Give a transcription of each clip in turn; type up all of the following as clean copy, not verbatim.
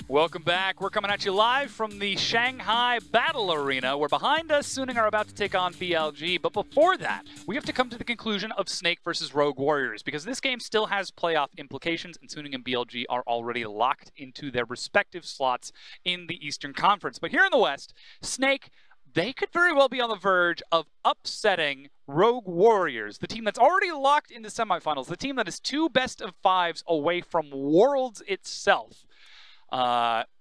Welcome back. We're coming at you live from the Shanghai Battle Arena, where behind us, Suning are about to take on BLG. But before that, we have to come to the conclusion of Snake versus Rogue Warriors, because this game still has playoff implications, and Suning and BLG are already locked into their respective slots in the Eastern Conference. But here in the West, Snake, they could very well be on the verge of upsetting Rogue Warriors, the team that's already locked into semifinals, the team that is 2 best-of-5s away from Worlds itself.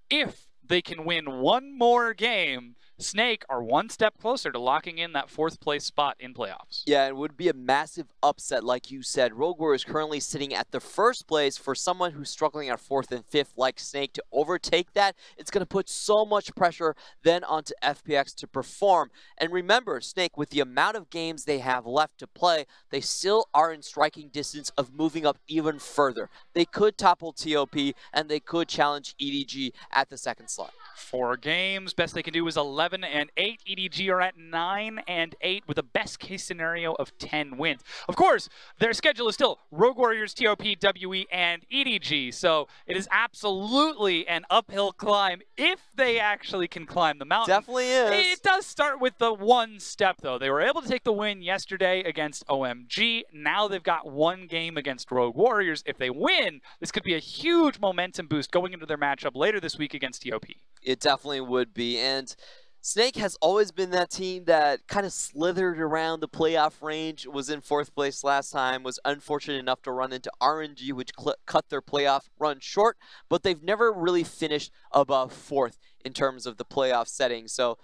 If they can win one more game, Snake are 1 step closer to locking in that 4th place spot in playoffs. Yeah, it would be a massive upset, like you said. Rogue Warriors currently sitting at the 1st place. For someone who's struggling at 4th and 5th like Snake to overtake that, it's going to put so much pressure then onto FPX to perform. And remember, Snake, with the amount of games they have left to play, they still are in striking distance of moving up even further. They could topple TOP, and they could challenge EDG at the 2nd slot. 4 games. Best they can do is 11 and 8. EDG are at 9 and 8 with a best case scenario of 10 wins. Of course, their schedule is still Rogue Warriors, TOP, WE, and EDG. So it is absolutely an uphill climb if they actually can climb the mountain. Definitely is. It does start with the 1 step, though. They were able to take the win yesterday against OMG. Now they've got 1 game against Rogue Warriors. If they win, this could be a huge momentum boost going into their matchup later this week against TOP. It definitely would be. And Snake has always been that team that kind of slithered around the playoff range, was in 4th place last time, was unfortunate enough to run into RNG, which cut their playoff run short, but they've never really finished above 4th in terms of the playoff setting. So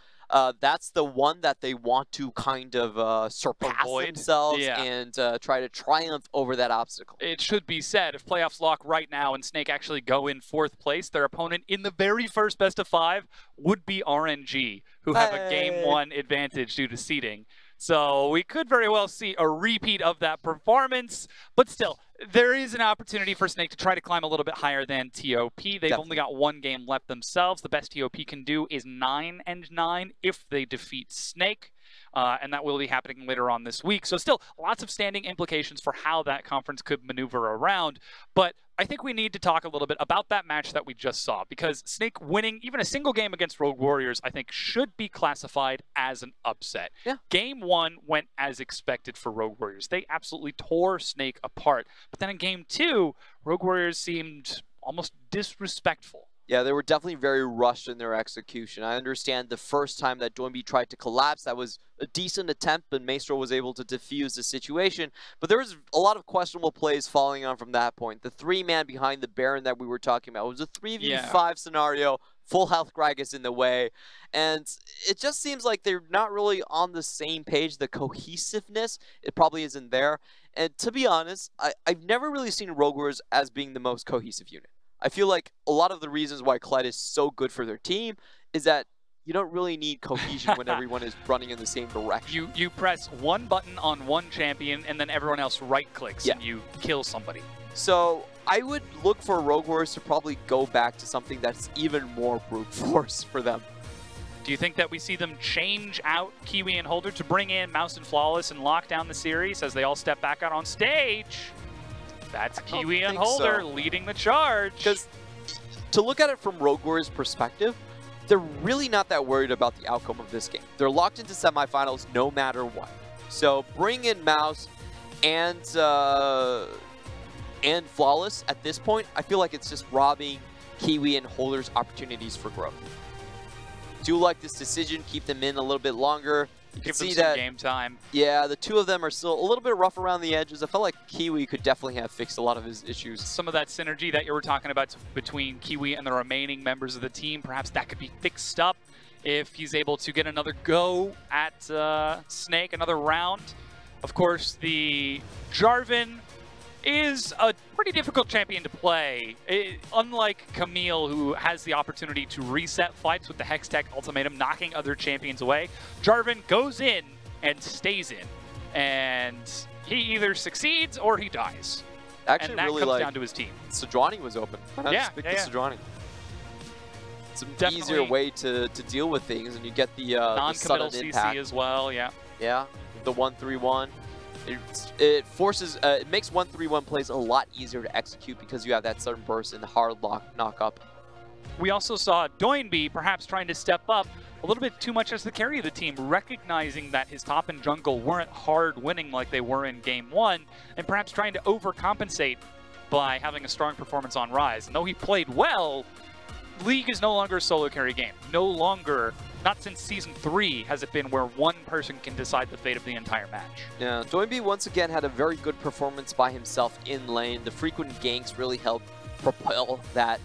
that's the one that they want to kind of surpass themselves and try to triumph over that obstacle. It should be said, if playoffs lock right now and Snake actually go in 4th place, their opponent in the very first best-of-5 would be RNG, who have a Game 1 advantage due to seeding. So we could very well see a repeat of that performance, but still, there is an opportunity for Snake to try to climb a little bit higher than TOP. They've only got 1 game left themselves. The best TOP can do is 9 and 9 if they defeat Snake. And that will be happening later on this week. So still, lots of standing implications for how that conference could maneuver around. But I think we need to talk a little bit about that match that we just saw, because Snake winning even a single game against Rogue Warriors, I think, should be classified as an upset. Yeah. Game 1 went as expected for Rogue Warriors. They absolutely tore Snake apart. But then in Game 2, Rogue Warriors seemed almost disrespectful. Yeah, they were definitely very rushed in their execution. I understand the first time that Doinby tried to collapse, that was a decent attempt, but Maestro was able to defuse the situation. But there was a lot of questionable plays following on from that point. The 3-man behind the Baron that we were talking about was a 3v5 scenario. Full health Gragas in the way. And it just seems like they're not really on the same page. The cohesiveness, it probably isn't there. And to be honest, I've never really seen Rogue Warriors as being the most cohesive unit. I feel like a lot of the reasons why Kled is so good for their team is that you don't really need cohesion when everyone is running in the same direction. You press 1 button on 1 champion, and then everyone else right-clicks, and you kill somebody. So I would look for Rogue Warriors to probably go back to something that's even more brute force for them. Do you think that we see them change out Kiwi and Holder to bring in Mouse and Flawless and lock down the series as they all step back out on stage? That's Kiwi and Holder leading the charge. Because to look at it from Rogue Warriors' perspective, they're really not that worried about the outcome of this game. They're locked into semifinals no matter what. So bring in Mouse and Flawless at this point. I feel like it's just robbing Kiwi and Holder's opportunities for growth. Do like this decision, keep them in a little bit longer. You can see that game time. Yeah, the 2 of them are still a little bit rough around the edges. I felt like Kiwi could definitely have fixed a lot of his issues. Some of that synergy that you were talking about between Kiwi and the remaining members of the team, perhaps that could be fixed up if he's able to get another go at Snake, another round. Of course, the Jarvan is a pretty difficult champion to play. Unlike Camille, who has the opportunity to reset fights with the Hextech Ultimatum, knocking other champions away, Jarvan goes in and stays in. And he either succeeds or he dies. Actually, and that really comes down to his team. Sejuani was open. Sejuani. It's an easier way to deal with things, and you get the non-committal CC as well, yeah. Yeah, the 1-3-1. It forces, it makes 1-3-1 plays a lot easier to execute because you have that sudden burst and the hard knock up. we also saw Doinby perhaps trying to step up a little bit too much as the carry of the team, recognizing that his top and jungle weren't hard winning like they were in Game 1, and perhaps trying to overcompensate by having a strong performance on Rise. And though he played well, League is no longer a solo carry game. No longer, not since Season 3 has it been where one person can decide the fate of the entire match. Yeah, Doinby once again had a very good performance by himself in lane. The frequent ganks really helped propel that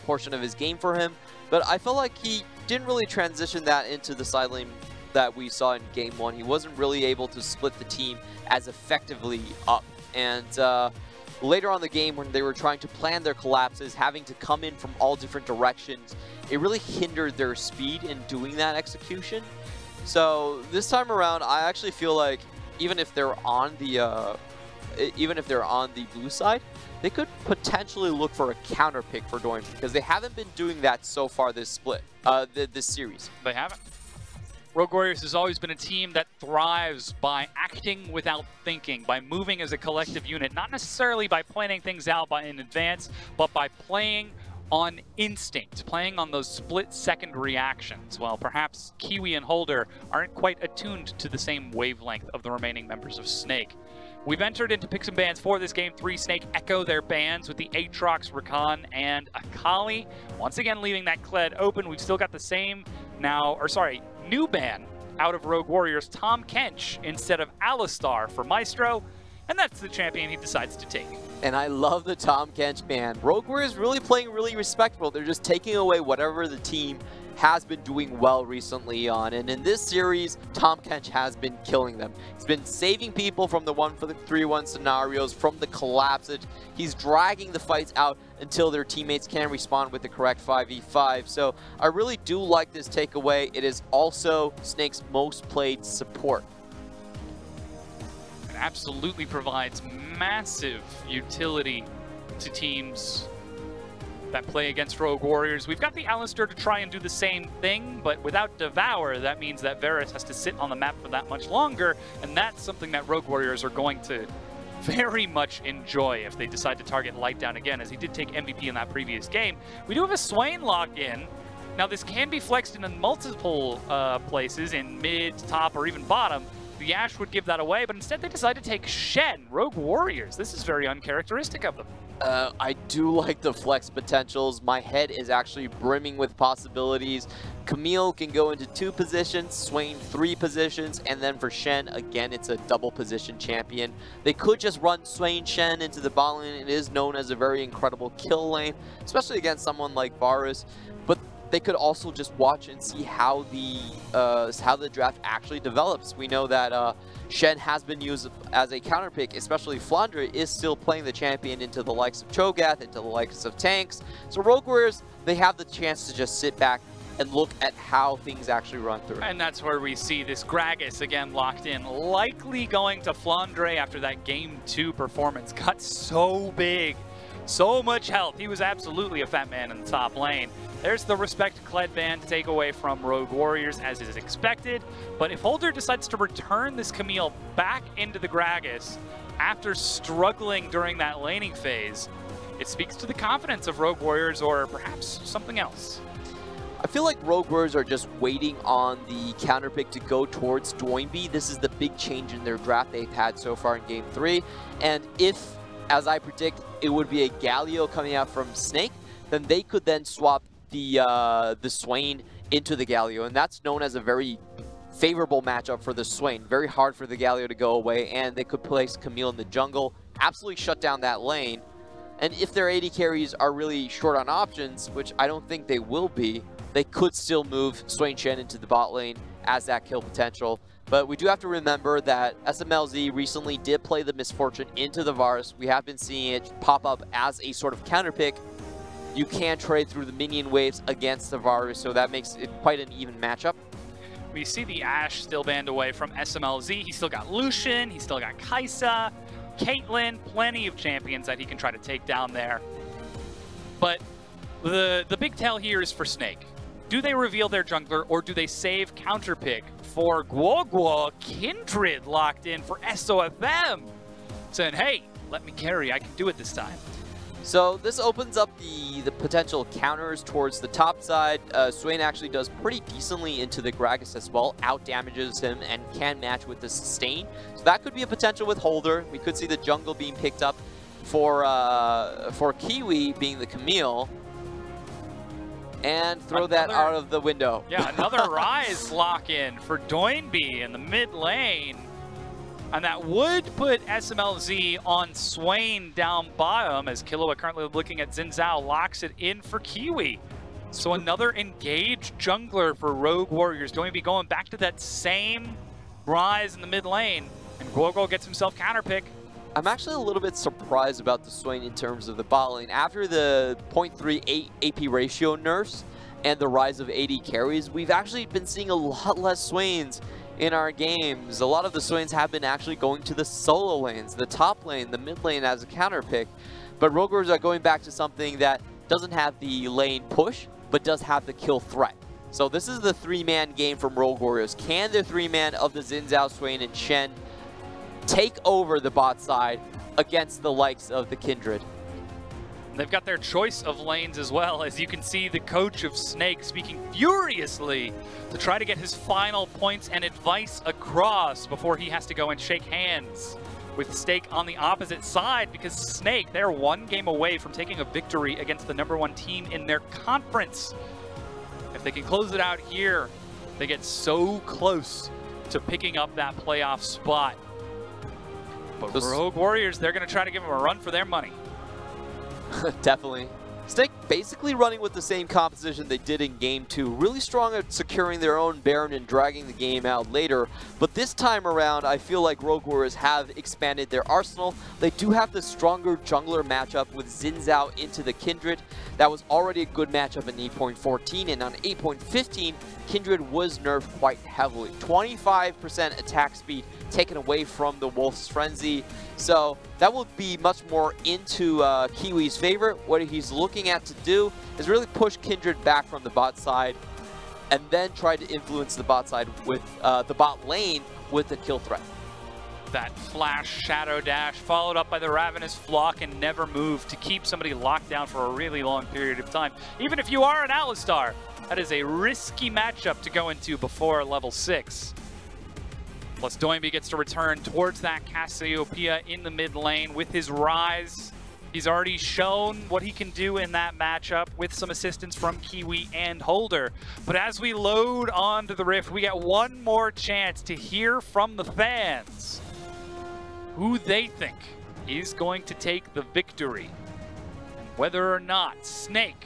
portion of his game for him. But I felt like he didn't really transition that into the side lane that we saw in Game 1. He wasn't really able to split the team as effectively up. And later on in the game, when they were trying to plan their collapses, having to come in from all different directions, it really hindered their speed in doing that execution. So this time around, I actually feel like even if they're on the blue side, they could potentially look for a counter pick for Doinby, because they haven't been doing that so far this split, this series. They haven't. Rogue Warriors has always been a team that thrives by acting without thinking, by moving as a collective unit, not necessarily by planning things out in advance, but by playing on instinct, playing on those split-second reactions, while perhaps Kiwi and Holder aren't quite attuned to the same wavelength of the remaining members of Snake. We've entered into picks and bans for this game. 3 Snake echo their bans with the Aatrox, Rakan, and Akali. Once again, leaving that Kled open. We've still got the same new ban out of Rogue Warriors, Tahm Kench instead of Alistar for Maestro, and that's the champion he decides to take. And I love the Tahm Kench ban. Rogue Warriors really playing really respectable. They're just taking away whatever the team has been doing well recently on. And in this series, Tahm Kench has been killing them. He's been saving people from the 1-for-3-1 scenarios, from the collapses. He's dragging the fights out until their teammates can respond with the correct 5v5. So I really do like this takeaway. It is also Snake's most played support. It absolutely provides massive utility to teams that play against Rogue Warriors. We've got the Alistar to try and do the same thing, but without Devour, that means that Varus has to sit on the map for that much longer, and that's something that Rogue Warriors are going to very much enjoy if they decide to target Light down again, as he did take MVP in that previous game. We do have a Swain locked in. Now, this can be flexed in multiple places, in mid, top, or even bottom. The Ashe would give that away, but instead they decide to take Shen. Rogue Warriors. This is very uncharacteristic of them. I do like the flex potentials. My head is actually brimming with possibilities. Camille can go into 2 positions, Swain 3 positions, and then for Shen, again, it's a double position champion. They could just run Swain Shen into the bot lane. It is known as a very incredible kill lane, especially against someone like Varus. But they could also just watch and see how the draft actually develops. We know that Shen has been used as a counter pick, especially Flandre is still playing the champion into the likes of Cho'Gath, into the likes of tanks. So Rogue Warriors, they have the chance to just sit back and look at how things actually run through. And that's where we see this Gragas again locked in, likely going to Flandre after that Game 2 performance. Got so big, so much health. He was absolutely a fat man in the top lane. There's the Respect Kled ban to take away from Rogue Warriors, as is expected. But if Holder decides to return this Camille back into the Gragas after struggling during that laning phase, it speaks to the confidence of Rogue Warriors, or perhaps something else. I feel like Rogue Warriors are just waiting on the counter pick to go towards Doinby. This is the big change in their draft they've had so far in Game 3. And if, as I predict, it would be a Galio coming out from Snake, then they could then swap the Swain into the Galio, and that's known as a very favorable matchup for the Swain. Very hard for the Galio to go away, and they could place Camille in the jungle, absolutely shut down that lane. And if their AD carries are really short on options, which I don't think they will be, they could still move Swain Shen into the bot lane as that kill potential. But we do have to remember that SMLZ recently did play the Misfortune into the Varus. We have been seeing it pop up as a sort of counter pick. You can trade through the minion waves against the Varus, so that makes it quite an even matchup. We see the Ashe still banned away from SMLZ. He's still got Lucian, he's still got Kai'Sa, Caitlyn, plenty of champions that he can try to take down there. But the big tell here is for Snake. Do they reveal their jungler, or do they save counter pick for Guo? Kindred locked in for SOFM, saying, hey, let me carry, I can do it this time. So this opens up the potential counters towards the top side. Swain actually does pretty decently into the Gragas as well, out damages him and can match with the sustain. So that could be a potential with Holder. We could see the jungle being picked up for Kiwi being the Camille. And throw that out of the window. Yeah, another Rise lock-in for Doinby in the mid lane. And that would put SMLZ on Swain down bottom as Killua currently looking at Xin Zhao, locks it in for Kiwi. So another engaged jungler for Rogue Warriors. Doinby going back to that same Rise in the mid lane. And Guogo gets himself counterpick. I'm actually a little bit surprised about the Swain in terms of the bot lane. After the 0.38 AP ratio nerfs and the rise of AD carries, we've actually been seeing a lot less Swains in our games. A lot of the Swains have been actually going to the solo lanes, the top lane, the mid lane as a counter pick. But Rogue Warriors are going back to something that doesn't have the lane push, but does have the kill threat. So this is the three-man game from Rogue Warriors. Can the three-man of the Xin Zhao, Swain, and Shen take over the bot side against the likes of the Kindred? They've got their choice of lanes as well, as you can see the coach of Snake speaking furiously to try to get his final points and advice across before he has to go and shake hands with Stake on the opposite side, because Snake, they're one game away from taking a victory against the #1 team in their conference. If they can close it out here, they get so close to picking up that playoff spot. But Rogue Warriors, they're going to try to give them a run for their money. Definitely. Snake basically running with the same composition they did in Game 2. Really strong at securing their own Baron and dragging the game out later. But this time around, I feel like Rogue Warriors have expanded their arsenal. They do have the stronger jungler matchup with Xin Zhao into the Kindred. That was already a good matchup in 8.14, and on 8.15, Kindred was nerfed quite heavily. 25% attack speed taken away from the Wolf's Frenzy. So that will be much more into Kiwi's favor. What he's looking at to do is really push Kindred back from the bot side and then try to influence the bot side with the bot lane with the kill threat. That flash shadow dash followed up by the Ravenous Flock and never move to keep somebody locked down for a really long period of time. Even if you are an Alistar, that is a risky matchup to go into before level 6. Plus Doinby gets to return towards that Cassiopeia in the mid lane with his Rise. He's already shown what he can do in that matchup with some assistance from Kiwi and Holder. But as we load onto the Rift, we get one more chance to hear from the fans who they think is going to take the victory. Whether or not Snake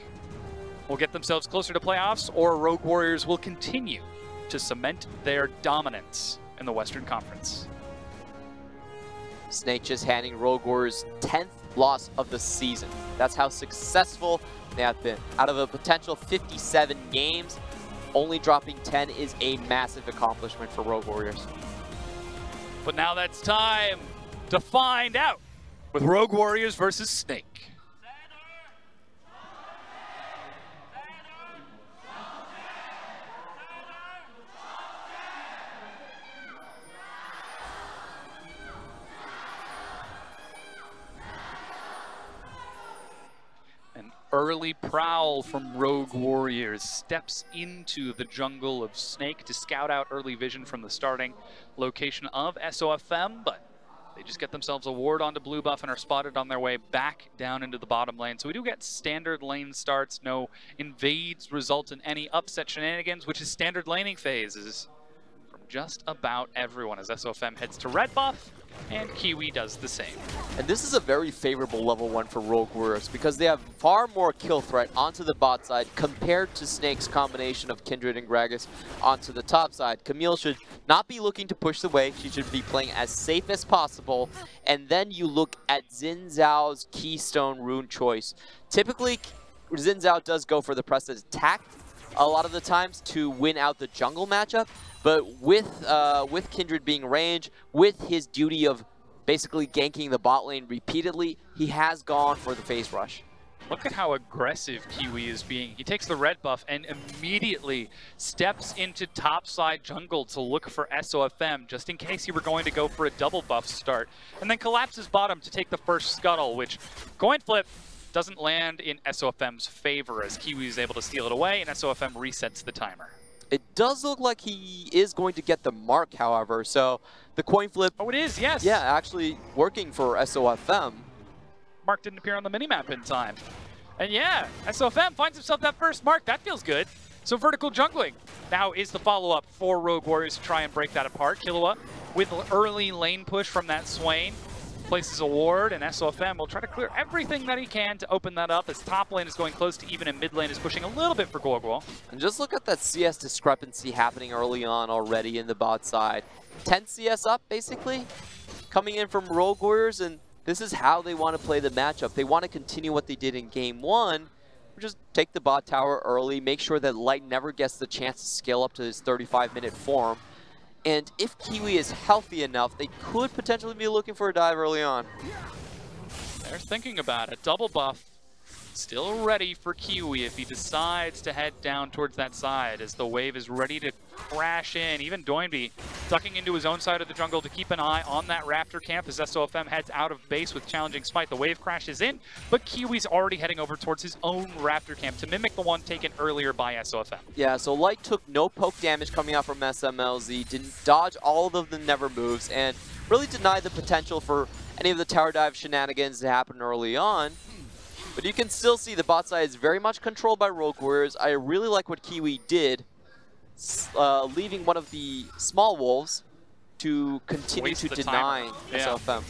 will get themselves closer to playoffs or Rogue Warriors will continue to cement their dominance in the Western Conference. Snake just handing Rogue Warriors 10th loss of the season. That's how successful they have been. Out of a potential 57 games, only dropping 10 is a massive accomplishment for Rogue Warriors. But now that's time to find out with Rogue Warriors versus Snake. Early prowl from Rogue Warriors steps into the jungle of Snake to scout out early vision from the starting location of SOFM, but they just get themselves a ward onto blue buff and are spotted on their way back down into the bottom lane. So we do get standard lane starts, no invades result in any upset shenanigans, which is standard laning phases from just about everyone as SOFM heads to red buff and Kiwi does the same. And this is a very favorable level 1 for Rogue Warriors because they have far more kill threat onto the bot side compared to Snake's combination of Kindred and Gragas onto the top side. Camille should not be looking to push the way. She should be playing as safe as possible. And then you look at Xin Zhao's Keystone rune choice. Typically, Xin Zhao does go for the pressed attack a lot of the times to win out the jungle matchup. But with Kindred being range, with his duty of basically ganking the bot lane repeatedly, he has gone for the phase rush. Look at how aggressive Kiwi is being. He takes the red buff and immediately steps into topside jungle to look for SOFM, just in case he were going to go for a double buff start. And then collapses bottom to take the first scuttle, which, coin flip, doesn't land in SOFM's favor as Kiwi is able to steal it away and SOFM resets the timer. It does look like he is going to get the mark, however, so the coin flip... Oh, it is, yes. Yeah, actually working for SOFM. Mark didn't appear on the minimap in time. And yeah, SOFM finds himself that first mark. That feels good. So vertical jungling now is the follow-up for Rogue Warriors to try and break that apart. Killua with early lane push from that Swain. Places a ward, and SOFM will try to clear everything that he can to open that up as top lane is going close to even and mid lane is pushing a little bit for Guoguo. And just look at that CS discrepancy happening early on already in the bot side. 10 CS up, basically, coming in from Rogue Warriors, and this is how they want to play the matchup. They want to continue what they did in Game 1, just take the bot tower early, make sure that Light never gets the chance to scale up to his 35-minute form. And if Kiwi is healthy enough, they could potentially be looking for a dive early on. They're thinking about it. Double buff. Still ready for Kiwi if he decides to head down towards that side as the wave is ready to crash in. Even Doinby ducking into his own side of the jungle to keep an eye on that Raptor camp as SOFM heads out of base with challenging Smite. The wave crashes in, but Kiwi's already heading over towards his own Raptor camp to mimic the one taken earlier by SOFM. Yeah, so Light took no poke damage coming out from SMLZ, didn't dodge all of the never moves, and really denied the potential for any of the tower dive shenanigans to happen early on. But you can still see the bot side is very much controlled by Rogue Warriors. I really like what Kiwi did, leaving one of the small wolves to continue to deny SOFM.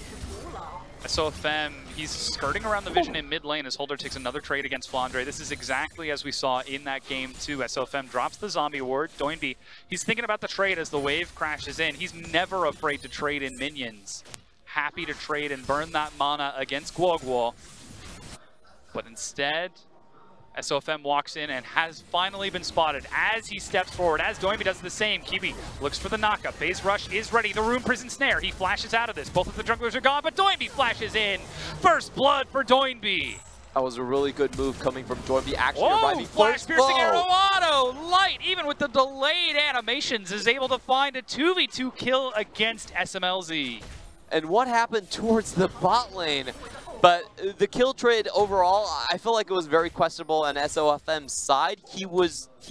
SOFM, he's skirting around the vision in mid lane as Holder takes another trade against Flandre. This is exactly as we saw in that game too. SOFM drops the zombie ward. Doinby, he's thinking about the trade as the wave crashes in. He's never afraid to trade in minions. Happy to trade and burn that mana against Guoguo. But instead, SOFM walks in and has finally been spotted as he steps forward, as Doinby does the same. Kiwi looks for the knockup. Phase Rush is ready. The Rune Prison Snare. He flashes out of this. Both of the junglers are gone, but Doinby flashes in. First blood for Doinby. That was a really good move coming from Doinby, actually arriving flash first. Piercing arrow auto. Light, even with the delayed animations, is able to find a 2v2 kill against SMLZ. And what happened towards the bot lane? But the kill trade overall, I feel like it was very questionable on SOFM's side. He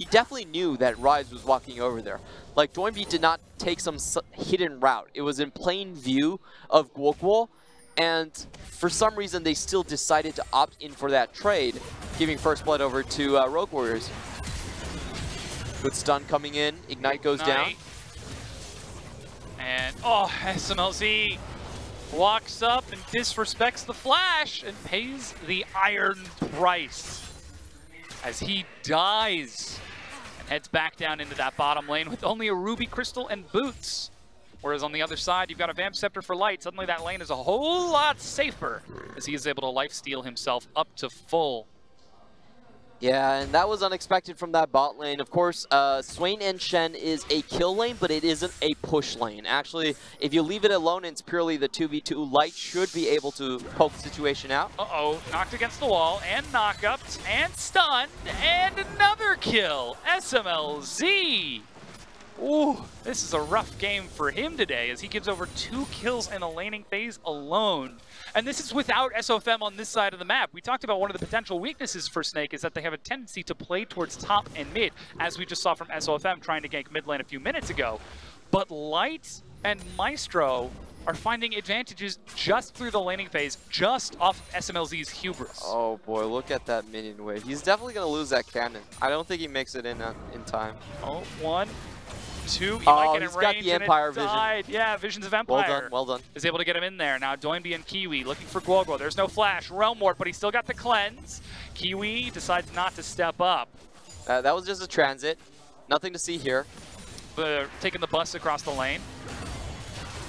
definitely knew that Rise was walking over there. Like, Doinby did not take some hidden route. It was in plain view of Guoguo, and for some reason they still decided to opt in for that trade, giving first blood over to Rogue Warriors. Good stun coming in, Ignite goes down. And, SMLZ walks up and disrespects the flash and pays the iron price as he dies and heads back down into that bottom lane with only a Ruby Crystal and boots. Whereas on the other side, you've got a Vamp Scepter for Light. Suddenly that lane is a whole lot safer as he is able to lifesteal himself up to full. Yeah, and that was unexpected from that bot lane. Of course, Swain and Shen is a kill lane, but it isn't a push lane. Actually, if you leave it alone and it's purely the 2v2, Light should be able to poke the situation out. Knocked against the wall, and knockups, and stunned, and another kill. SMLZ. Ooh, this is a rough game for him today as he gives over 2 kills in the laning phase alone. And this is without SOFM on this side of the map. We talked about one of the potential weaknesses for Snake is that they have a tendency to play towards top and mid, as we just saw from SOFM trying to gank mid lane a few minutes ago. But Light and Maestro are finding advantages just through the laning phase, just off SMLZ's hubris. Oh boy, look at that minion wave. He's definitely going to lose that cannon. I don't think he makes it in time. 1, 2, he might get in range, got the Empire vision. Yeah, Visions of Empire. Well done. Is able to get him in there. Now Doinby and Kiwi looking for Guoguo. There's no flash, Realm Warp, but he's still got the cleanse. Kiwi decides not to step up. That was just a transit. Nothing to see here. Taking the bus across the lane.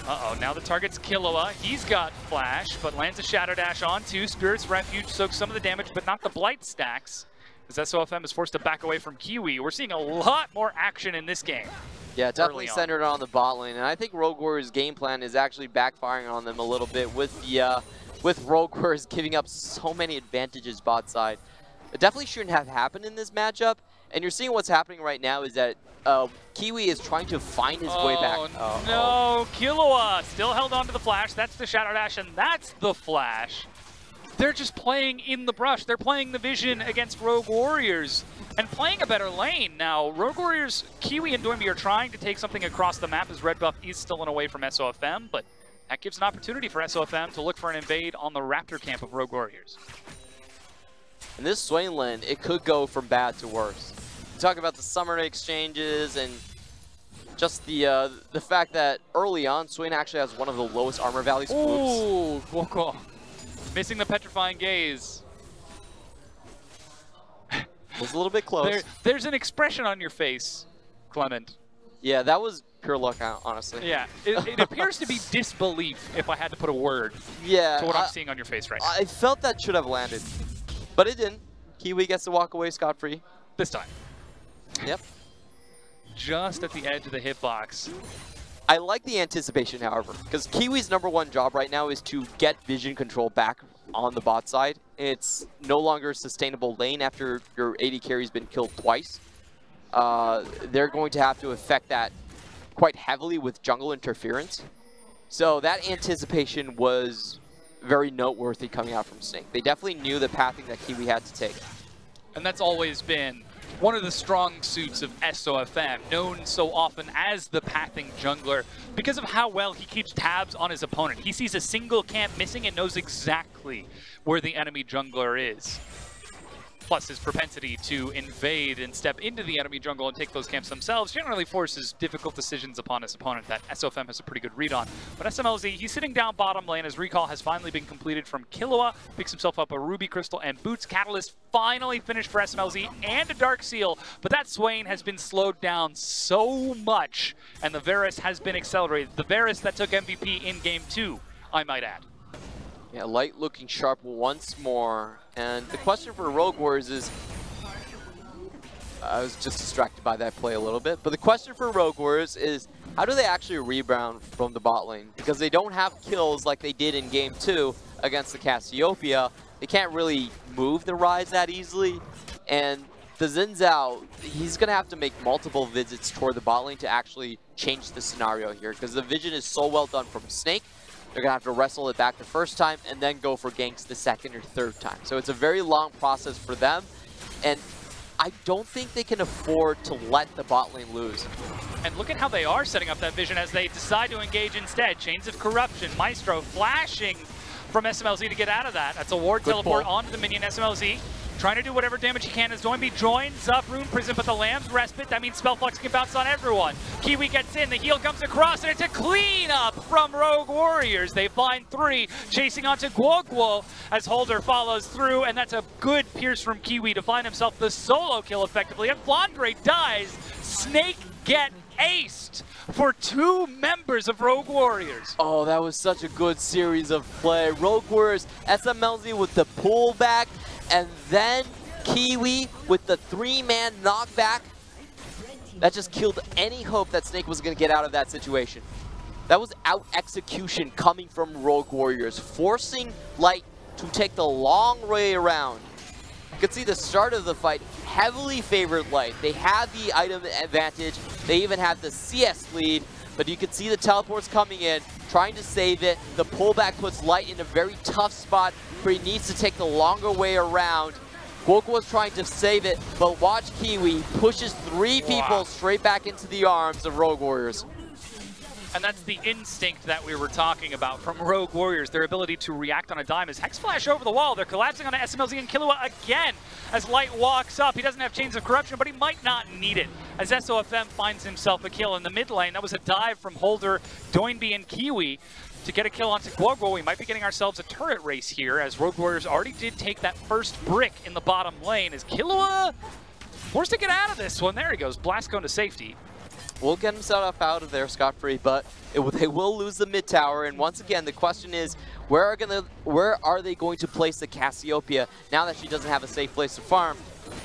Now the target's Killua. He's got flash, but lands a Shadow Dash onto Spirit's Refuge, soaks some of the damage, but not the Blight stacks. As SOFM is forced to back away from Kiwi. We're seeing a lot more action in this game. Yeah, definitely centered on the bot lane, and I think Rogue Warriors' game plan is actually backfiring on them a little bit with Rogue Warriors giving up so many advantages bot side. It definitely shouldn't have happened in this matchup, and you're seeing what's happening right now is that Kiwi is trying to find his way back. No, Killua still held on to the flash. That's the Shadow Dash, and that's the flash. they're just playing in the brush. They're playing the vision against Rogue Warriors and playing a better lane. Now, Rogue Warriors, Kiwi and Doinby are trying to take something across the map as red buff is stolen away from SOFM, but that gives an opportunity for SOFM to look for an invade on the Raptor camp of Rogue Warriors. In this Swain lane, it could go from bad to worse. You talk about the summoner exchanges and just the fact that early on, Swain actually has one of the lowest armor values. Ooh, Gwoko. Missing the petrifying gaze. It was a little bit close. There's an expression on your face, Clement. Yeah, that was pure luck, honestly. Yeah, it appears to be disbelief, if I had to put a word to what I'm seeing on your face right now. I felt that should have landed, but it didn't. Kiwi gets to walk away scot-free. This time. Yep. Just at the edge of the hitbox. I like the anticipation, however, because Kiwi's #1 job right now is to get vision control back on the bot side. It's no longer a sustainable lane after your AD carry's been killed twice. They're going to have to affect that quite heavily with jungle interference. So that anticipation was very noteworthy coming out from Snake. They definitely knew the pathing that Kiwi had to take. And that's always been one of the strong suits of SOFM, known so often as the pathing jungler, because of how well he keeps tabs on his opponent. He sees a single camp missing and knows exactly where the enemy jungler is. Plus his propensity to invade and step into the enemy jungle and take those camps themselves generally forces difficult decisions upon his opponent that SOFM has a pretty good read on. But SMLZ, he's sitting down bottom lane as recall has finally been completed from Killua, picks himself up a Ruby Crystal and Boots. Catalyst finally finished for SMLZ and a Dark Seal, but that Swain has been slowed down so much and the Varus has been accelerated. The Varus that took MVP in Game 2, I might add. Yeah, Light looking sharp once more. And the question for Rogue Warriors is, I was just distracted by that play a little bit, but the question for Rogue Warriors is, how do they actually rebound from the bot lane? Because they don't have kills like they did in Game 2 against the Cassiopeia. They can't really move the Ryze that easily. And the Xin Zhao, he's going to have to make multiple visits toward the bot lane to actually change the scenario here, because the vision is so well done from Snake. They're going to have to wrestle it back the first time and then go for ganks the second or third time. So it's a very long process for them. And I don't think they can afford to let the bot lane lose. And look at how they are setting up that vision as they decide to engage instead. Chains of Corruption, Maestro flashing from SMLZ to get out of that. That's a ward teleport onto the minion SMLZ. Trying to do whatever damage he can as Doinby joins up Rune Prison, but the Lamb's Respite, that means Spellflux can bounce on everyone. Kiwi gets in, the heal comes across, and it's a cleanup from Rogue Warriors. They find 3, chasing onto Guoguo as Holder follows through, and that's a good pierce from Kiwi to find himself the solo kill effectively, and Flandre dies. Snake get aced for 2 members of Rogue Warriors. Oh, that was such a good series of play. Rogue Warriors, SMLZ with the pullback, and then Kiwi with the 3-man knockback. That just killed any hope that Snake was going to get out of that situation. That was out-execution coming from Rogue Warriors, forcing Light to take the long way around. You could see the start of the fight heavily favored Light. They had the item advantage. They even had the CS lead, but you could see the teleports coming in, trying to save it. The pullback puts Light in a very tough spot where he needs to take the longer way around. Guoguo was trying to save it, but watch Kiwi pushes 3 people straight back into the arms of Rogue Warriors. And that's the instinct that we were talking about from Rogue Warriors, their ability to react on a dime. As Hex Flash over the wall, they're collapsing on SMLZ and Killua again as Light walks up. He doesn't have Chains of Corruption, but he might not need it. As SOFM finds himself a kill in the mid lane, that was a dive from Holder, Doinby, and Kiwi to get a kill onto Guoguo. We might be getting ourselves a turret race here, as Rogue Warriors already did take that first brick in the bottom lane. As Killua forced to get out of this one. There he goes, Blast going to safety. We'll get himself out of there scot-free, but they will lose the mid tower. And once again, the question is, where are they going to place the Cassiopeia now that she doesn't have a safe place to farm?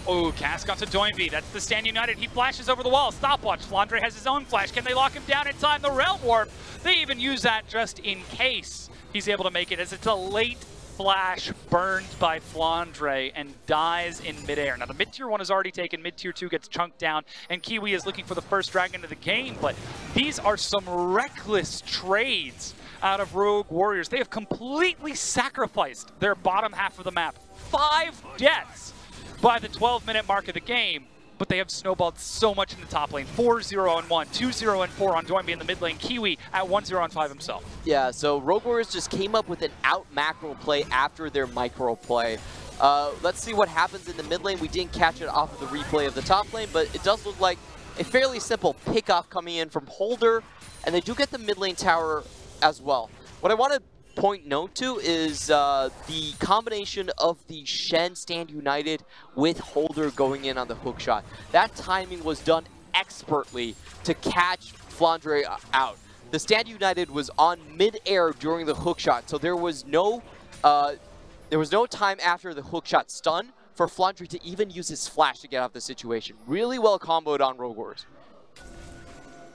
Oh, Cask onto Doinby. That's the Stand United. He flashes over the wall. Stopwatch. Flandre has his own flash. Can they lock him down in time? The Realm Warp. They even use that just in case he's able to make it, as it's a late flash burned by Flandre and dies in midair. Now the mid-tier 1 is already taken, mid-tier 2 gets chunked down, and Kiwi is looking for the first dragon of the game, but these are some reckless trades out of Rogue Warriors. They have completely sacrificed their bottom half of the map. 5 deaths by the 12-minute mark of the game, but they have snowballed so much in the top lane. 4-0-1, 2-0-4 on Doinby in the mid lane. Kiwi at 1-0-5 himself. Yeah, so Rogue Warriors just came up with an out macro play after their micro play. Let's see what happens in the mid lane. We didn't catch it off of the replay of the top lane, but it does look like a fairly simple pick-off coming in from Holder, and they do get the mid lane tower as well. What I want to point note to is the combination of the Shen Stand United with Holder going in on the hook shot. That timing was done expertly to catch Flandre out. The Stand United was on mid-air during the hook shot, so there was no time after the hook shot stun for Flandre to even use his flash to get out of the situation. Really well comboed on Rogue Warriors.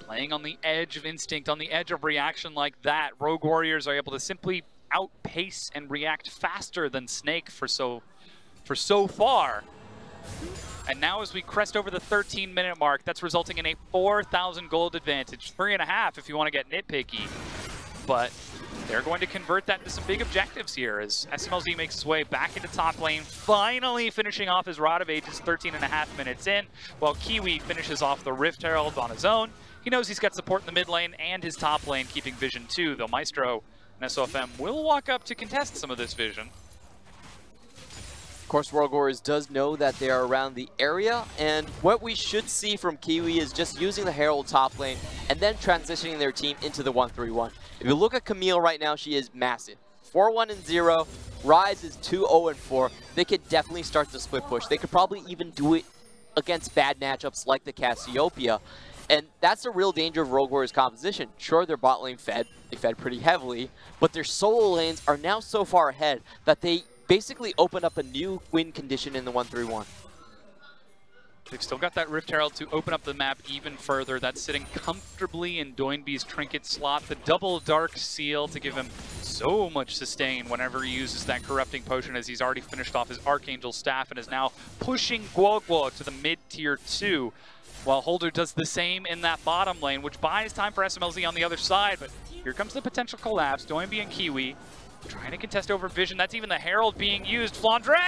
Playing on the edge of instinct, on the edge of reaction like that, Rogue Warriors are able to simply outpace and react faster than Snake for so far. And now as we crest over the 13-minute mark, that's resulting in a 4,000 gold advantage. 3.5 if you want to get nitpicky. But they're going to convert that into some big objectives here as SMLZ makes his way back into top lane, finally finishing off his Rod of Ages 13.5 minutes in, while Kiwi finishes off the Rift Herald on his own. He knows he's got support in the mid lane and his top lane keeping vision too, though Maestro and SOFM will walk up to contest some of this vision. Of course, Rogue Warriors does know that they are around the area, and what we should see from Kiwi is just using the Herald top lane and then transitioning their team into the 1-3-1. If you look at Camille right now, she is massive. 4-1-0, Rise is 2-0-4. They could definitely start the split push. They could probably even do it against bad matchups like the Cassiopeia. And that's the real danger of Rogue Warriors' composition. Sure, their bot lane fed, they fed pretty heavily, but their solo lanes are now so far ahead that they basically open up a new win condition in the 1-3-1. They've still got that Rift Herald to open up the map even further. That's sitting comfortably in Doinby's trinket slot. The double Dark Seal to give him so much sustain whenever he uses that Corrupting Potion, as he's already finished off his Archangel Staff and is now pushing Guoguo to the mid-tier 2. While Holder does the same in that bottom lane, which buys time for SMLZ on the other side. But here comes the potential collapse. Doinby and Kiwi trying to contest over vision. That's even the Herald being used. Flandre,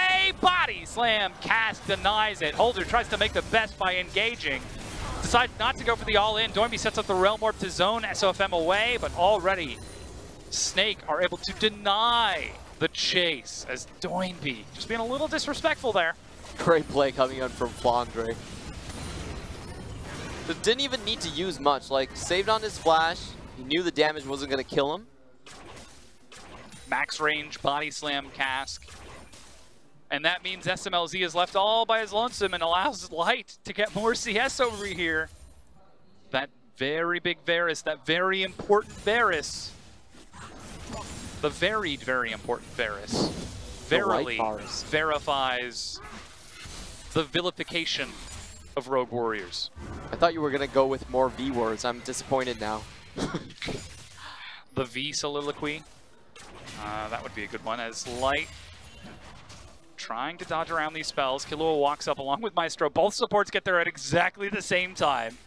body slam, cast, denies it. Holder tries to make the best by engaging. Decides not to go for the all-in. Doinby sets up the Realm Warp to zone SOFM away, but already Snake are able to deny the chase as Doinby just being a little disrespectful there. Great play coming in from Flandre. Didn't even need to use much, like saved on his flash. He knew the damage wasn't going to kill him. Max range, body slam, cask. And that means SMLZ is left all by his lonesome and allows Light to get more CS over here. That very big Varus, that very important Varus. The very important Varus. Verily verifies the vilification of Rogue Warriors. I thought you were going to go with more V words. I'm disappointed now. The V soliloquy. That would be a good one, as Light trying to dodge around these spells. Killua walks up along with Maestro. Both supports get there at exactly the same time.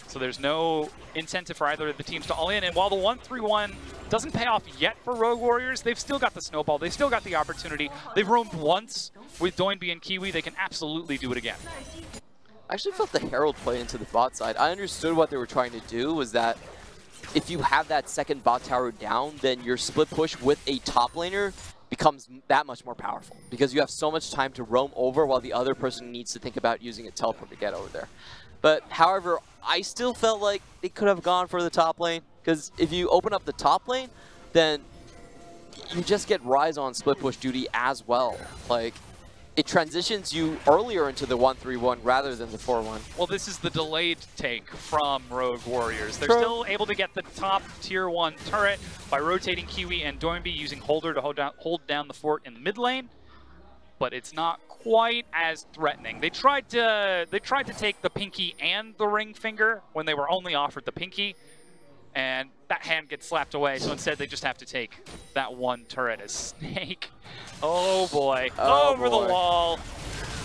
So there's no incentive for either of the teams to all in. And while the 1-3-1 doesn't pay off yet for Rogue Warriors, they've still got the snowball. They've still got the opportunity. They've roamed once with Doinby and Kiwi. They can absolutely do it again. I actually felt the Herald play into the bot side. I understood what they were trying to do was that if you have that second bot tower down, then your split push with a top laner becomes that much more powerful because you have so much time to roam over while the other person needs to think about using a teleport to get over there. But however, I still felt like they could have gone for the top lane because if you open up the top lane, then you just get Rise on split push duty as well. Like, it transitions you earlier into the 1-3-1 rather than the 4-1. Well, this is the delayed take from Rogue Warriors. They're True. still able to get the top tier 1 turret by rotating Kiwi and Doinby using Holder to hold down the fort in the mid lane, but it's not quite as threatening. They tried to take the pinky and the ring finger when they were only offered the pinky, and that hand gets slapped away, so instead they just have to take that one turret as Snake. Oh boy, over the wall.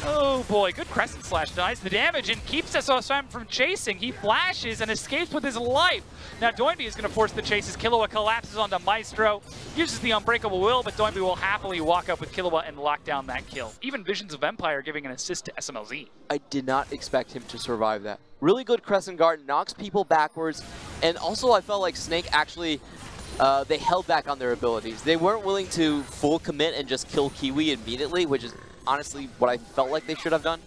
Oh boy. Good Crescent Slash denies the damage and keeps SOSM from chasing. He flashes and escapes with his life. Now Doinby is going to force the chase as Killua collapses onto Maestro. Uses the Unbreakable Will, but Doinby will happily walk up with Killua and lock down that kill. Even Visions of Empire giving an assist to SMLZ. I did not expect him to survive that. Really good Crescent Guard, knocks people backwards, and also I felt like Snake actually, they held back on their abilities. They weren't willing to full commit and just kill Kiwi immediately, which is honestly what I felt like they should have done.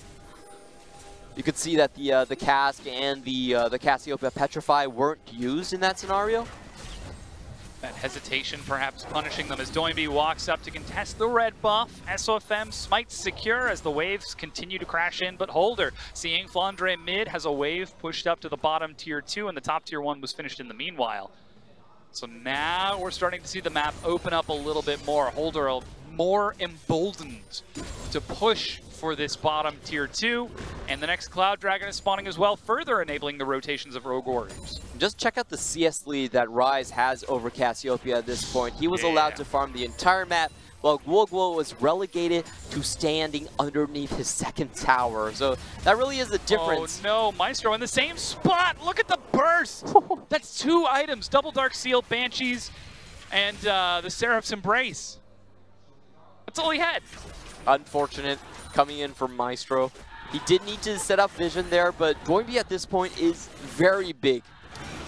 You could see that the Cask and the Cassiopeia Petrify weren't used in that scenario. That hesitation perhaps punishing them as Doinby walks up to contest the red buff. SOFM smites secure as the waves continue to crash in, but Holder, seeing Flandre mid, has a wave pushed up to the bottom tier 2, and the top tier 1 was finished in the meanwhile. So now we're starting to see the map open up a little bit more. Holder more emboldened to push for this bottom tier 2, and the next Cloud Dragon is spawning as well, further enabling the rotations of Rogue Warriors. Just check out the CS lead that Rise has over Cassiopeia at this point. He was allowed to farm the entire map, while Guoguo was relegated to standing underneath his second tower. So that really is the difference. Oh no, Maestro in the same spot! Look at the burst! That's 2 items, Double Dark Seal, Banshees, and the Seraph's Embrace. That's all he had. Unfortunate coming in from Maestro. He did need to set up vision there, but Doinby at this point is very big.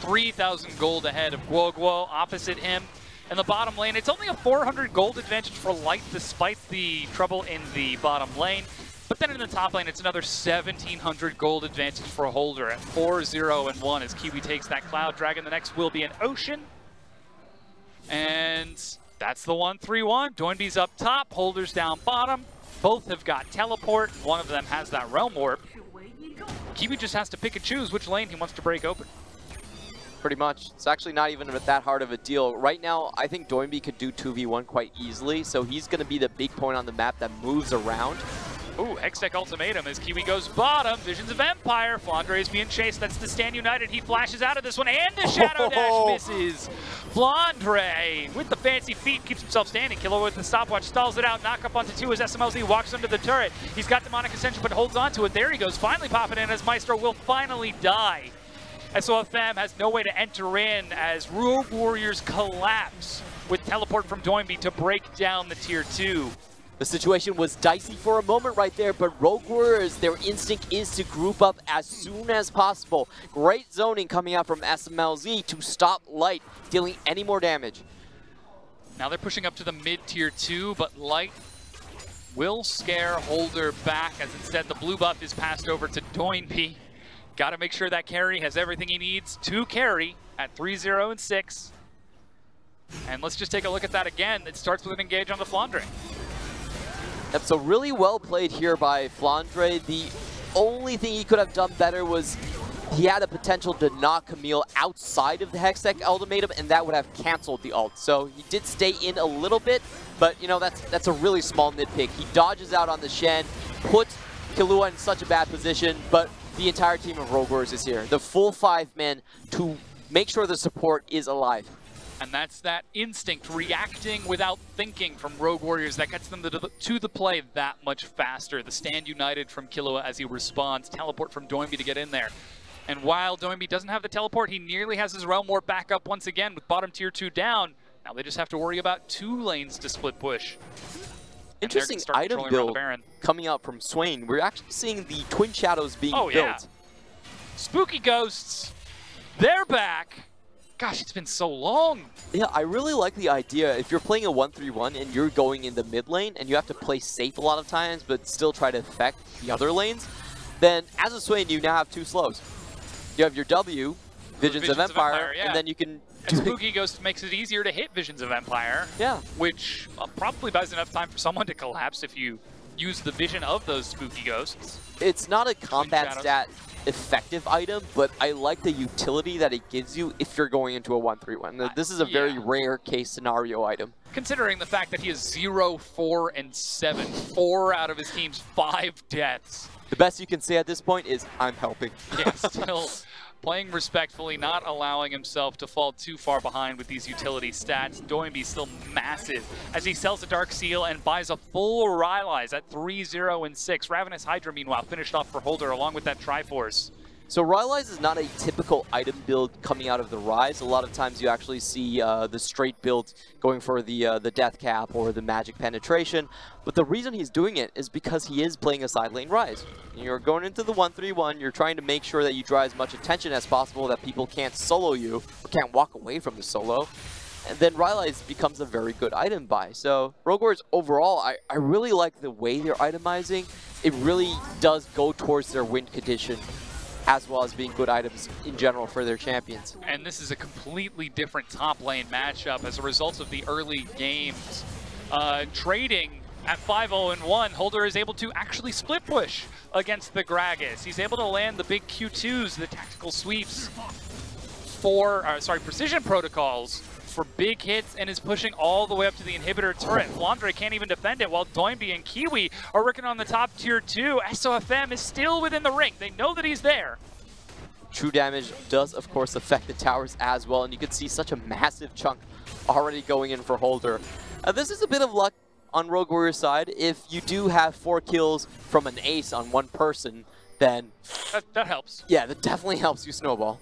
3,000 gold ahead of Guoguo opposite him. In the bottom lane, it's only a 400 gold advantage for Light despite the trouble in the bottom lane. But then in the top lane, it's another 1,700 gold advantage for Holder at 4-0-1 as Kiwi takes that Cloud Dragon. The next will be an Ocean. And that's the 1-3-1. Doinby's up top, Holder's down bottom. Both have got teleport. One of them has that Realm Warp. Kiwi just has to pick and choose which lane he wants to break open. Pretty much. It's actually not even that hard of a deal. Right now, I think Doinby could do 2v1 quite easily, so he's going to be the big point on the map that moves around. Ooh, Hextech Ultimatum as Kiwi goes bottom. Visions of Empire. Flandre is being chased. That's the Stand United. He flashes out of this one, and the Shadow Dash misses. Flandre, with the fancy feet, keeps himself standing. Killua with the stopwatch, stalls it out. Knock up onto 2 as SMLZ walks under the turret. He's got Demonic Ascension, but holds on to it. There he goes, finally popping in as Maestro will finally die. SOFM has no way to enter in as Rogue Warriors collapse with teleport from Doinby to break down the tier 2. The situation was dicey for a moment right there, but Rogue Warriors, their instinct is to group up as soon as possible. Great zoning coming out from SMLZ to stop Light dealing any more damage. Now they're pushing up to the mid-tier 2, but Light will scare Holder back as instead the blue buff is passed over to Doinby. Got to make sure that carry has everything he needs to carry at 3-0-6. And let's just take a look at that again. It starts with an engage on the Flandre. Yep, so really well played here by Flandre. The only thing he could have done better was he had a potential to knock Camille outside of the Hextech Ultimatum, and that would have canceled the ult. So he did stay in a little bit, but you know, that's a really small nitpick. He dodges out on the Shen, puts Killua in such a bad position, but the entire team of Rogue Warriors is here. The full 5 men to make sure the support is alive. And that's that instinct, reacting without thinking from Rogue Warriors that gets them to the play that much faster. The Stand United from Killua as he responds, teleport from Doinby to get in there. And while Doinby doesn't have the teleport, he nearly has his Realm Warp back up once again with bottom tier 2 down. Now they just have to worry about 2 lanes to split push. Interesting item build coming out from Swain. We're actually seeing the Twin Shadows being built. Yeah. Spooky Ghosts, they're back. Gosh, it's been so long. Yeah, I really like the idea. If you're playing a 1-3-1 and you're going in the mid lane and you have to play safe a lot of times but still try to affect the other lanes, then as a Swain, you now have 2 slows. You have your W, Visions of Empire, yeah. And then you can... And Spooky Ghost makes it easier to hit Visions of Empire. Yeah. Which probably buys enough time for someone to collapse if you use the vision of those Spooky Ghosts. It's not a combat stat effective item, but I like the utility that it gives you if you're going into a 1-3-1. This is a very rare case scenario item. Considering the fact that he is 0, 4, and 7. 4 out of his team's 5 deaths. The best you can say at this point is, I'm helping. Yeah, still playing respectfully, not allowing himself to fall too far behind with these utility stats. Doinby's still massive as he sells a Dark Seal and buys a full Rylai's at 3-0 and 6. Ravenous Hydra, meanwhile, finished off for Holder along with that Triforce. So Rylai's is not a typical item build coming out of the Rise. A lot of times you actually see the straight build going for the Death Cap or the Magic Penetration. But the reason he's doing it is because he is playing a side lane Rise. You're going into the 1-3-1, you're trying to make sure that you draw as much attention as possible, that people can't solo you or can't walk away from the solo. And then Rylai's becomes a very good item buy. So Rogue Warriors overall, I really like the way they're itemizing. It really does go towards their win condition, as well as being good items in general for their champions. And this is a completely different top lane matchup as a result of the early games. Trading at 5-0-1, Holder is able to actually split push against the Gragas. He's able to land the big Q2s, the tactical sweeps, precision protocols for big hits, and is pushing all the way up to the inhibitor turret. Flandre can't even defend it, while Doinby and Kiwi are working on the top tier 2. SOFM is still within the ring. They know that he's there. True damage does, of course, affect the towers as well, and you can see such a massive chunk already going in for Holder. This is a bit of luck on Rogue Warrior's side. If you do have 4 kills from an ace on one person, then... That helps. Yeah, that definitely helps you snowball.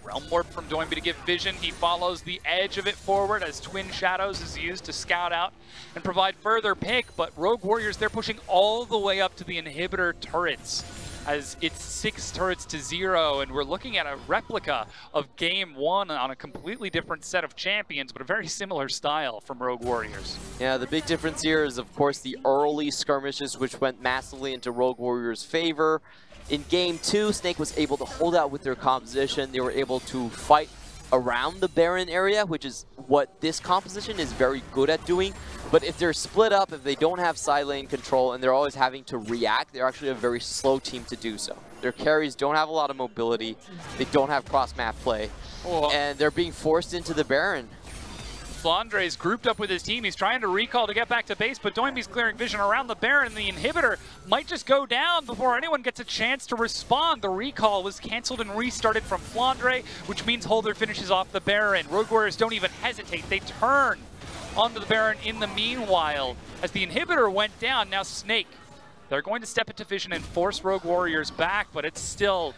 Realm Warp from Doinby to give vision. He follows the edge of it forward as Twin Shadows is used to scout out and provide further pick, but Rogue Warriors, they're pushing all the way up to the inhibitor turrets as it's 6 turrets to 0, and we're looking at a replica of Game 1 on a completely different set of champions, but a very similar style from Rogue Warriors. Yeah, the big difference here is, of course, the early skirmishes, which went massively into Rogue Warriors' favor. In Game 2, Snake was able to hold out with their composition. They were able to fight around the Baron area, which is what this composition is very good at doing. But if they're split up, if they don't have side lane control, and they're always having to react, they're actually a very slow team to do so. Their carries don't have a lot of mobility. They don't have cross-map play. And they're being forced into the Baron. Flandre's grouped up with his team. He's trying to recall to get back to base, but Doinby's clearing vision around the Baron. The inhibitor might just go down before anyone gets a chance to respond. The recall was canceled and restarted from Flandre, which means Holder finishes off the Baron. Rogue Warriors don't even hesitate. They turn onto the Baron in the meanwhile. As the inhibitor went down, now Snake, they're going to step into vision and force Rogue Warriors back, but it's still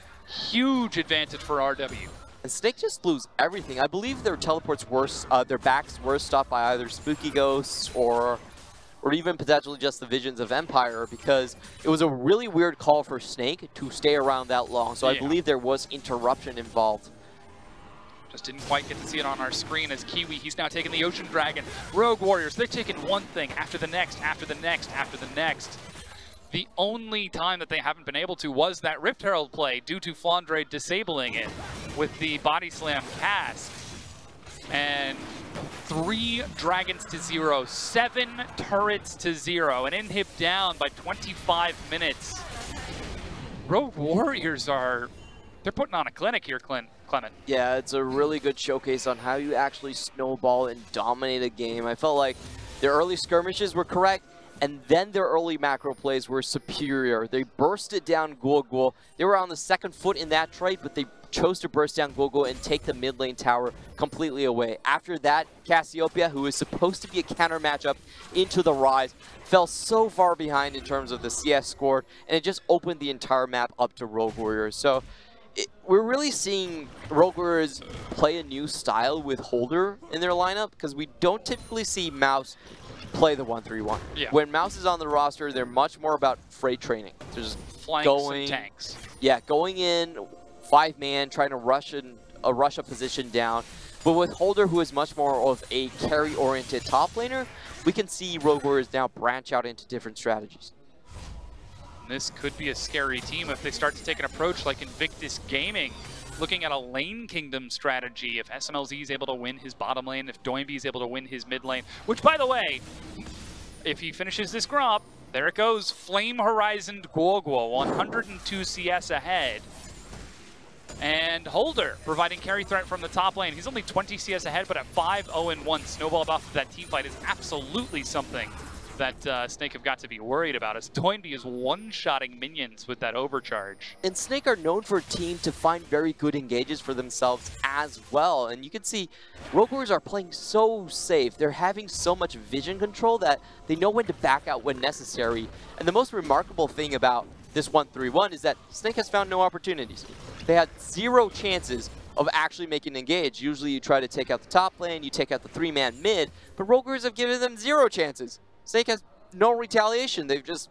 huge advantage for RW. And Snake just lose everything. I believe their teleports were, their backs were stopped by either Spooky Ghosts or even potentially just the Visions of Empire, because it was a really weird call for Snake to stay around that long. So I believe there was interruption involved. Just didn't quite get to see it on our screen as Kiwi, he's now taking the Ocean Dragon. Rogue Warriors, they're taking one thing after the next, after the next, after the next. The only time that they haven't been able to was that Rift Herald play due to Flandre disabling it with the Body Slam cast. And 3 dragons to 0, 7 turrets to 0, and inhib down by 25 minutes. Rogue Warriors they're putting on a clinic here, Clement. Yeah, it's a really good showcase on how you actually snowball and dominate a game. I felt like their early skirmishes were correct, and then their early macro plays were superior. They bursted down Gulgul. They were on the second foot in that trade, but they chose to burst down Gulgul and take the mid lane tower completely away. After that, Cassiopeia, who is supposed to be a counter matchup into the Rise, fell so far behind in terms of the CS score, and it just opened the entire map up to Rogue Warriors. So we're really seeing Rogue Warriors play a new style with Holder in their lineup, because we don't typically see Mouse play the 1-3-1. Yeah. When Mouse is on the roster, they're much more about freight training. They're just flying some tanks. Yeah, going in 5-man, trying to rush a position down. But with Holder, who is much more of a carry-oriented top laner, we can see Rogue Warriors now branch out into different strategies. This could be a scary team if they start to take an approach like Invictus Gaming, looking at a lane kingdom strategy. If SMLZ is able to win his bottom lane, if Doinby is able to win his mid lane, which, by the way, if he finishes this Gromp, there it goes, Flame Horizoned Gulgul, 102 CS ahead. And Holder providing carry threat from the top lane. He's only 20 CS ahead, but at 5-0-1, snowballed off of that team fight is absolutely something that Snake have got to be worried about, as Toynbee is one-shotting minions with that overcharge. And Snake are known for a team to find very good engages for themselves as well. And you can see Rogue Warriors are playing so safe. They're having so much vision control that they know when to back out when necessary. And the most remarkable thing about this 1-3-1 is that Snake has found no opportunities. They had 0 chances of actually making an engage. Usually you try to take out the top lane, you take out the 3-man mid, but Rogue Warriors have given them 0 chances. Snake has no retaliation. They've just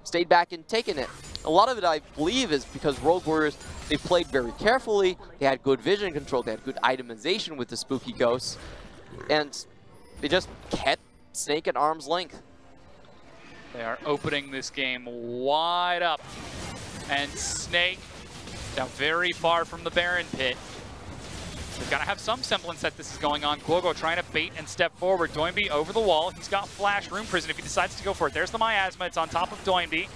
stayed back and taken it. A lot of it, I believe, is because Rogue Warriors, they played very carefully. They had good vision control. They had good itemization with the spooky ghosts. And they just kept Snake at arm's length. They are opening this game wide up. And Snake, now very far from the Baron pit. They've got to have some semblance that this is going on. Guogo trying to bait and step forward. Doinby over the wall. He's got Flash, Room Prison if he decides to go for it. There's the Miasma. It's on top of Doinby.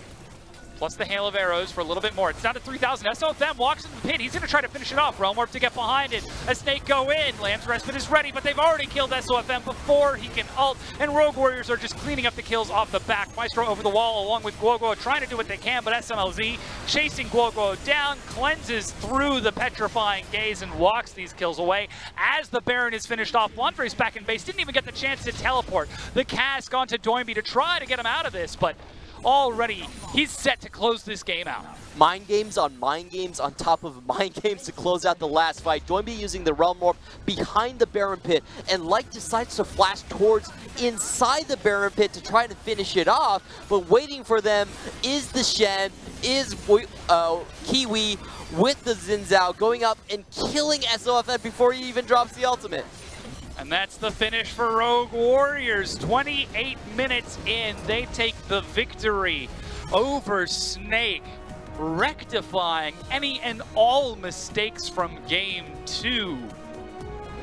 Plus the Hail of Arrows for a little bit more. It's down to 3,000. SOFM walks into the pit. He's going to try to finish it off. Realm Warp to get behind it. A Snake go in. Lamb's Respite is ready, but they've already killed SOFM before he can ult. And Rogue Warriors are just cleaning up the kills off the back. Maestro over the wall along with Guogo trying to do what they can, but SMLZ chasing Guogo down, cleanses through the petrifying gaze and walks these kills away. As the Baron is finished off, Blanfrey's back in base. Didn't even get the chance to teleport the cask onto Doinby to try to get him out of this, but already he's set to close this game out. Mind games on top of mind games to close out the last fight. Doinby using the Realm Warp behind the Baron pit, and Light decides to flash towards inside the Baron pit to try to finish it off, but waiting for them is the Shen, is Kiwi with the Xin Zhao going up and killing SOFM before he even drops the ultimate. And that's the finish for Rogue Warriors. 28 minutes in, they take the victory over Snake, rectifying any and all mistakes from Game 2.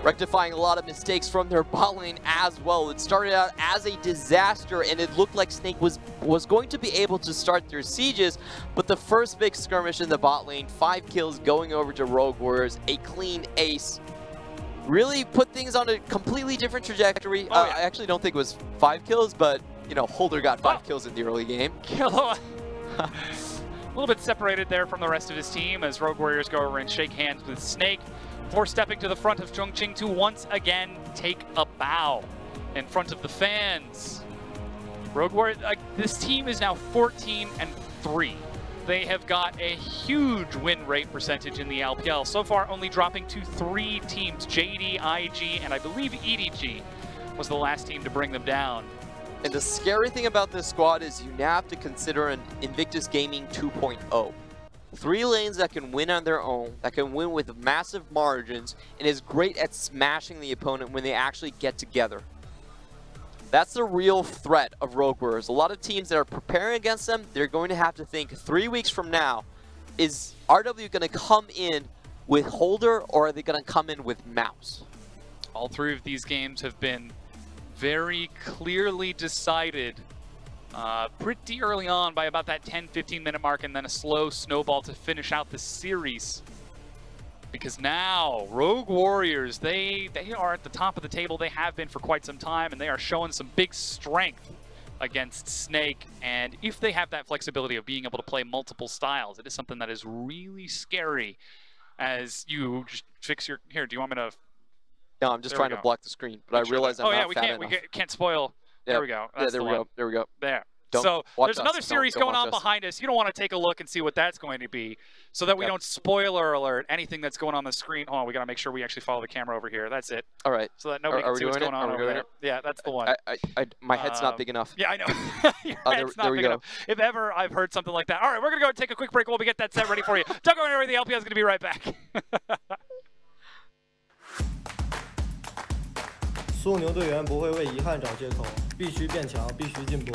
Rectifying a lot of mistakes from their bot lane as well. It started out as a disaster, and it looked like Snake was going to be able to start their sieges, but the first big skirmish in the bot lane, 5 kills going over to Rogue Warriors, a clean ace. Really put things on a completely different trajectory. I actually don't think it was 5 kills, but, you know, Holder got 5 kills in the early game. A little bit separated there from the rest of his team as Rogue Warriors go over and shake hands with Snake before stepping to the front of Chongqing to once again take a bow in front of the fans. Rogue Warriors, this team is now 14-3. They have got a huge win rate percentage in the LPL. So far, only dropping to 3 teams, JD, IG, and I believe EDG was the last team to bring them down. And the scary thing about this squad is you now have to consider an Invictus Gaming 2.0. 3 lanes that can win on their own, that can win with massive margins, and is great at smashing the opponent when they actually get together. That's the real threat of Rogue Warriors. A lot of teams that are preparing against them, they're going to have to think 3 weeks from now, is RW going to come in with Holder, or are they going to come in with Mouse? All 3 of these games have been very clearly decided pretty early on by about that 10-15 minute mark, and then a slow snowball to finish out the series. Because now, Rogue Warriors, they are at the top of the table. They have been for quite some time, and they are showing some big strength against Snake. And if they have that flexibility of being able to play multiple styles, it is something that is really scary as you just fix your... Here, do you want me to... No, I'm just trying to block the screen, but I realize I'm not fat enough. We can't spoil... There we go. That's there we go. There we go. There. So there's another series going on behind us. You don't want to take a look and see what that's going to be so that we don't spoiler alert anything that's going on the screen. Oh, we got to make sure we actually follow the camera over here. That's it. All right. So that nobody can see what's going on over there. Yeah, that's the one. My head's not big enough. Yeah, I know. Your head's not big enough. If ever I've heard something like that. All right, we're going to go take a quick break while we get that set ready for you. Don't go anywhere. The LPL is going to be right back. 速牛队员不会为遗憾找借口，必须变强，必须进步。